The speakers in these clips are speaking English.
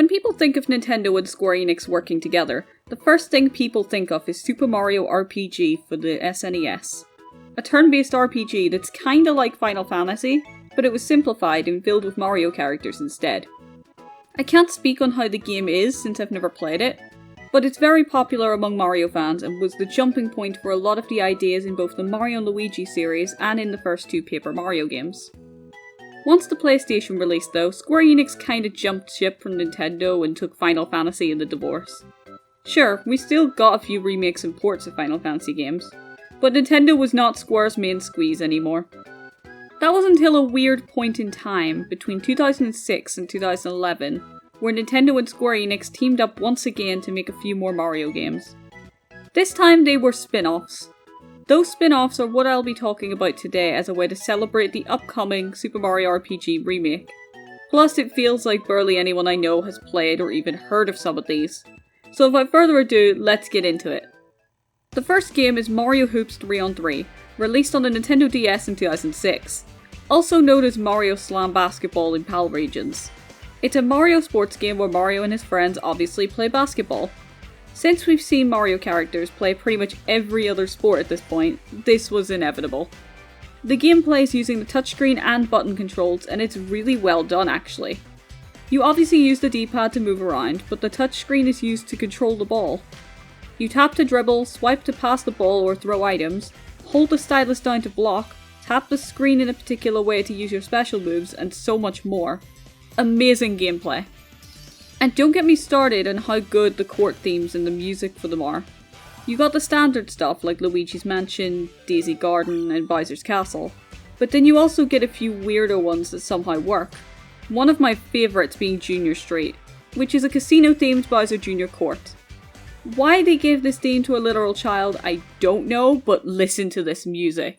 When people think of Nintendo and SquareEnix working together, the first thing people think of is Super Mario RPG for the SNES. A turn-based RPG that's kinda like Final Fantasy, but it was simplified and filled with Mario characters instead. I can't speak on how the game is since I've never played it, but it's very popular among Mario fans and was the jumping point for a lot of the ideas in both the Mario and Luigi series and in the first two Paper Mario games. Once the PlayStation released though, Square Enix kinda jumped ship from Nintendo and took Final Fantasy in the divorce. Sure, we still got a few remakes and ports of Final Fantasy games, but Nintendo was not Square's main squeeze anymore. That was until a weird point in time, between 2006 and 2011, where Nintendo and Square Enix teamed up once again to make a few more Mario games. This time they were spin-offs. Those spin-offs are what I'll be talking about today as a way to celebrate the upcoming Super Mario RPG remake. Plus it feels like barely anyone I know has played or even heard of some of these. So without further ado, let's get into it. The first game is Mario Hoops 3-on-3, released on the Nintendo DS in 2006, also known as Mario Slam Basketball in PAL regions. It's a Mario sports game where Mario and his friends obviously play basketball. Since we've seen Mario characters play pretty much every other sport at this point, this was inevitable. The game plays using the touchscreen and button controls, and it's really well done actually. You obviously use the D-pad to move around, but the touchscreen is used to control the ball. You tap to dribble, swipe to pass the ball or throw items, hold the stylus down to block, tap the screen in a particular way to use your special moves, and so much more. Amazing gameplay. And don't get me started on how good the court themes and the music for them are. You got the standard stuff like Luigi's Mansion, Daisy Garden, and Bowser's Castle, but then you also get a few weirder ones that somehow work. One of my favourites being Junior Street, which is a casino-themed Bowser Jr. court. Why they gave this theme to a literal child, I don't know, but listen to this music.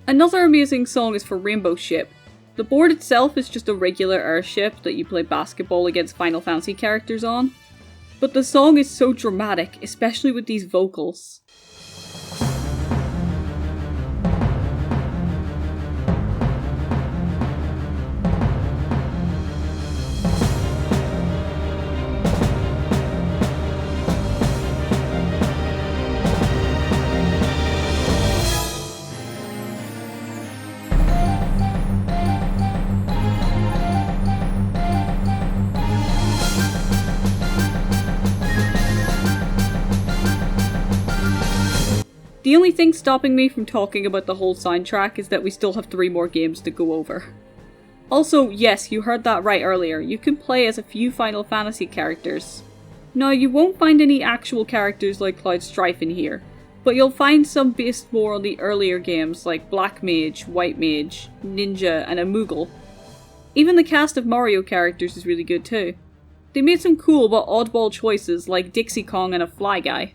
Another amazing song is for Rainbow Ship. The board itself is just a regular airship that you play basketball against Final Fantasy characters on, but the song is so dramatic, especially with these vocals. The only thing stopping me from talking about the whole soundtrack is that we still have 3 more games to go over. Also, yes, you heard that right earlier, you can play as a few Final Fantasy characters. Now, you won't find any actual characters like Cloud Strife in here, but you'll find some based more on the earlier games like Black Mage, White Mage, Ninja, and a Moogle. Even the cast of Mario characters is really good too. They made some cool but oddball choices like Dixie Kong and a Fly Guy.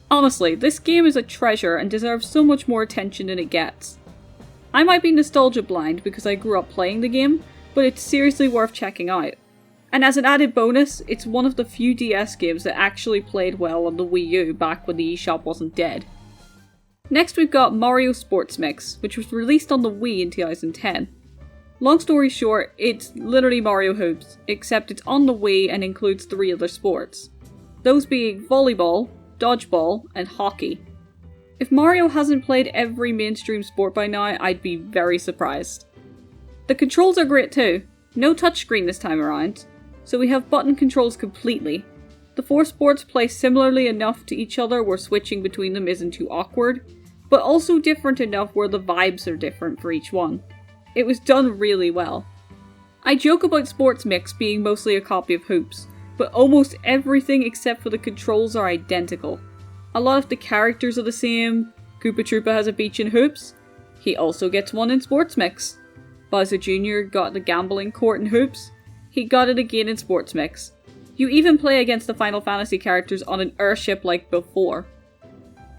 Honestly, this game is a treasure and deserves so much more attention than it gets. I might be nostalgia blind because I grew up playing the game, but it's seriously worth checking out. And as an added bonus, it's one of the few DS games that actually played well on the Wii U back when the eShop wasn't dead. Next we've got Mario Sports Mix, which was released on the Wii in 2010. Long story short, it's literally Mario Hoops, except it's on the Wii and includes 3 other sports. Those being volleyball, dodgeball, and hockey. If Mario hasn't played every mainstream sport by now, I'd be very surprised. The controls are great too. No touchscreen this time around, so we have button controls completely. The 4 sports play similarly enough to each other where switching between them isn't too awkward, but also different enough where the vibes are different for each one. It was done really well. I joke about Sports Mix being mostly a copy of Hoops, but almost everything except for the controls are identical. A lot of the characters are the same. Koopa Troopa has a beach in Hoops. He also gets one in Sports Mix. Bowser Jr. got the gambling court in Hoops. he got it again in Sports Mix. You even play against the Final Fantasy characters on an airship like before.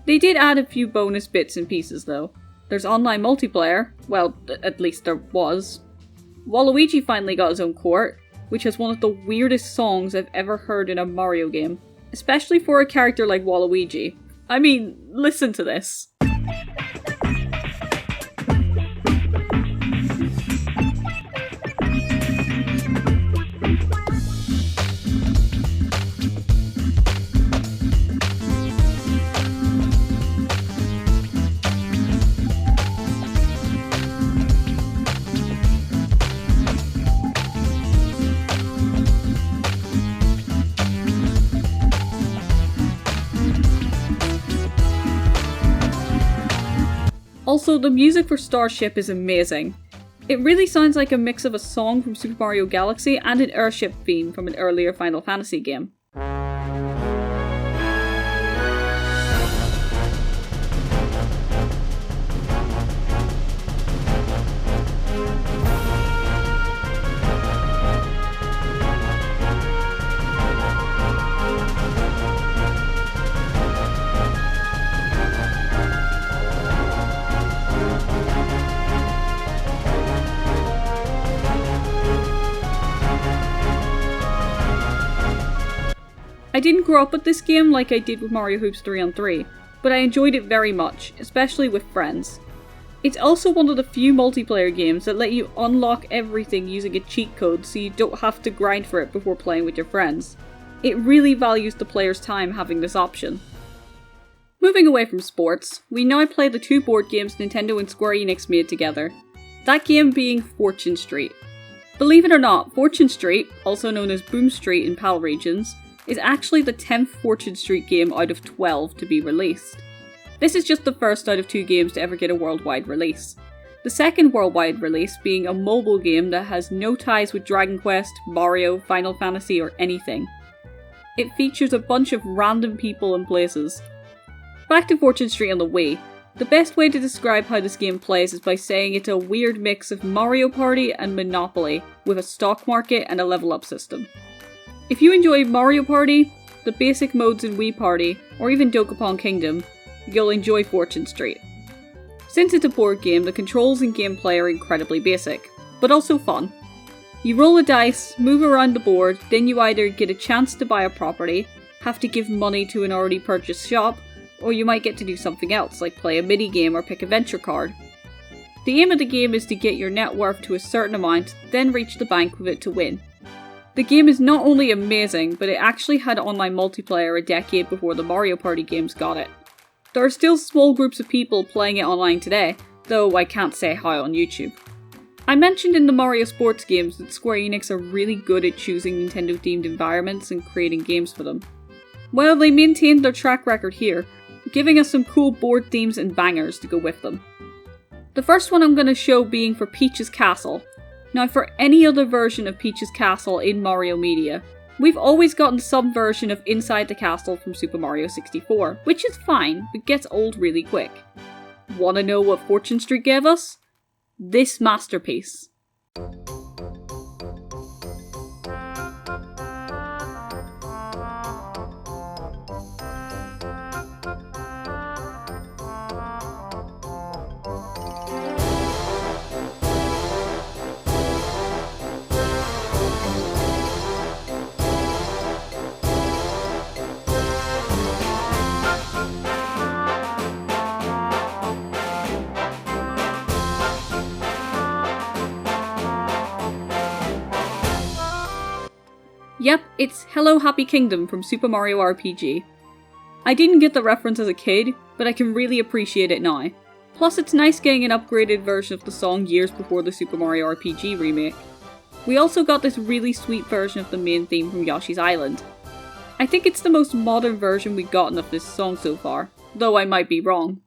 They did add a few bonus bits and pieces though. There's online multiplayer, well, at least there was. Waluigi finally got his own court, which has one of the weirdest songs I've ever heard in a Mario game. Especially for a character like Waluigi. I mean, listen to this. Also, the music for Starship is amazing. It really sounds like a mix of a song from Super Mario Galaxy and an airship theme from an earlier Final Fantasy game. I didn't grow up with this game like I did with Mario Hoops 3 on 3, but I enjoyed it very much, especially with friends. It's also one of the few multiplayer games that let you unlock everything using a cheat code so you don't have to grind for it before playing with your friends. It really values the player's time having this option. Moving away from sports, we now play the two board games Nintendo and SquareEnix made together. That game being Fortune Street. Believe it or not, Fortune Street, also known as Boom Street in PAL regions, is actually the 10th Fortune Street game out of 12 to be released. This is just the first out of 2 games to ever get a worldwide release. The second worldwide release being a mobile game that has no ties with Dragon Quest, Mario, Final Fantasy or anything. It features a bunch of random people and places. Back to Fortune Street on the Wii. The best way to describe how this game plays is by saying it's a weird mix of Mario Party and Monopoly, with a stock market and a level up system. If you enjoy Mario Party, the basic modes in Wii Party, or even Dokapon Kingdom, you'll enjoy Fortune Street. Since it's a board game, the controls and gameplay are incredibly basic, but also fun. You roll a dice, move around the board, then you either get a chance to buy a property, have to give money to an already purchased shop, or you might get to do something else, like play a mini game or pick a venture card. The aim of the game is to get your net worth to a certain amount, then reach the bank with it to win. The game is not only amazing, but it actually had online multiplayer a decade before the Mario Party games got it. There are still small groups of people playing it online today, though I can't say how on YouTube. I mentioned in the Mario Sports games that Square Enix are really good at choosing Nintendo-themed environments and creating games for them. Well, they maintained their track record here, giving us some cool board themes and bangers to go with them. The first one I'm going to show being for Peach's Castle. Now, for any other version of Peach's Castle in Mario media, we've always gotten some version of Inside the Castle from Super Mario 64, which is fine, but gets old really quick. Wanna know what Fortune Street gave us? This masterpiece. Yep, it's Hello Happy Kingdom from Super Mario RPG. I didn't get the reference as a kid, but I can really appreciate it now. Plus it's nice getting an upgraded version of the song years before the Super Mario RPG remake. We also got this really sweet version of the main theme from Yoshi's Island. I think it's the most modern version we've gotten of this song so far, though I might be wrong.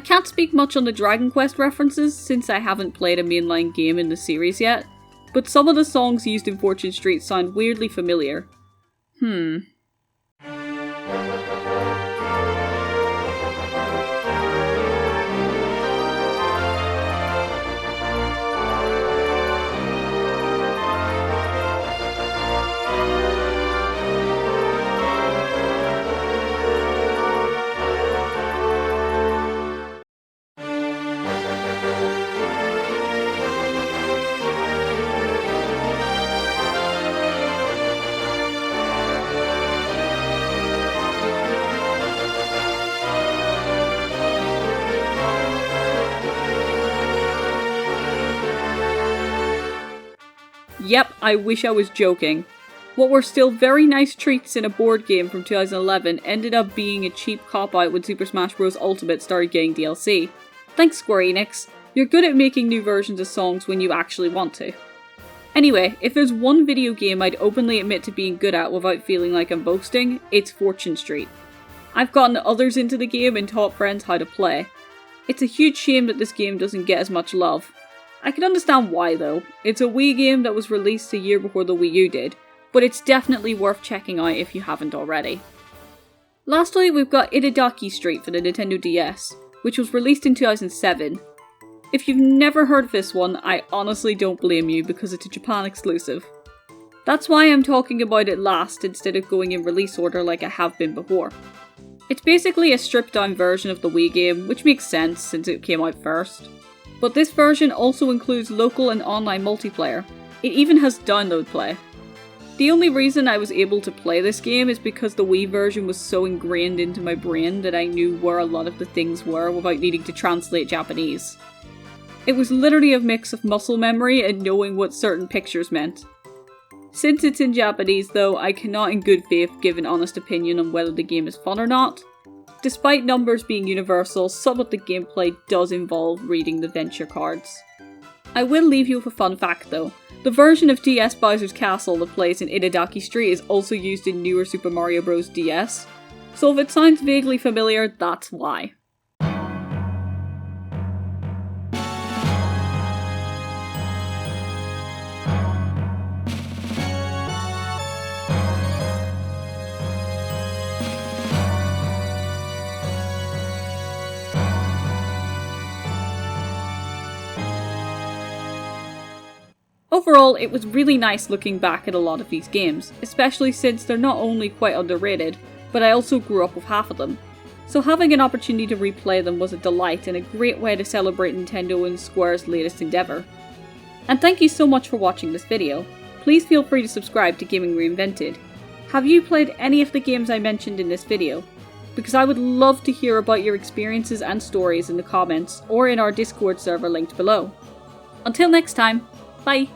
can't speak much on the Dragon Quest references since I haven't played a mainline game in the series yet, but some of the songs used in Fortune Street sound weirdly familiar. Yep, I wish I was joking. What were still very nice treats in a board game from 2011 ended up being a cheap cop-out when Super Smash Bros. Ultimate started getting DLC. Thanks Square Enix, you're good at making new versions of songs when you actually want to. Anyway, if there's one video game I'd openly admit to being good at without feeling like I'm boasting, it's Fortune Street. I've gotten others into the game and taught friends how to play. It's a huge shame that this game doesn't get as much love. I can understand why though. It's a Wii game that was released a year before the Wii U did, but it's definitely worth checking out if you haven't already. Lastly, we've got Idaki Street for the Nintendo DS, which was released in 2007. If you've never heard of this one, I honestly don't blame you because it's a Japan exclusive. That's why I'm talking about it last instead of going in release order like I have been before. It's basically a stripped down version of the Wii game, which makes sense since it came out first. But this version also includes local and online multiplayer. It even has download play. The only reason I was able to play this game is because the Wii version was so ingrained into my brain that I knew where a lot of the things were without needing to translate Japanese. It was literally a mix of muscle memory and knowing what certain pictures meant. Since it's in Japanese though, I cannot in good faith give an honest opinion on whether the game is fun or not. Despite numbers being universal, some of the gameplay does involve reading the venture cards. I will leave you with a fun fact though. The version of DS Bowser's Castle that plays in Idaki Street is also used in newer Super Mario Bros. DS, so if it sounds vaguely familiar, that's why. Overall, it was really nice looking back at a lot of these games, especially since they're not only quite underrated, but I also grew up with half of them. So having an opportunity to replay them was a delight and a great way to celebrate Nintendo and Square's latest endeavour. And thank you so much for watching this video. Please feel free to subscribe to Gaming Reinvented. Have you played any of the games I mentioned in this video? Because I would love to hear about your experiences and stories in the comments or in our Discord server linked below. Until next time, bye!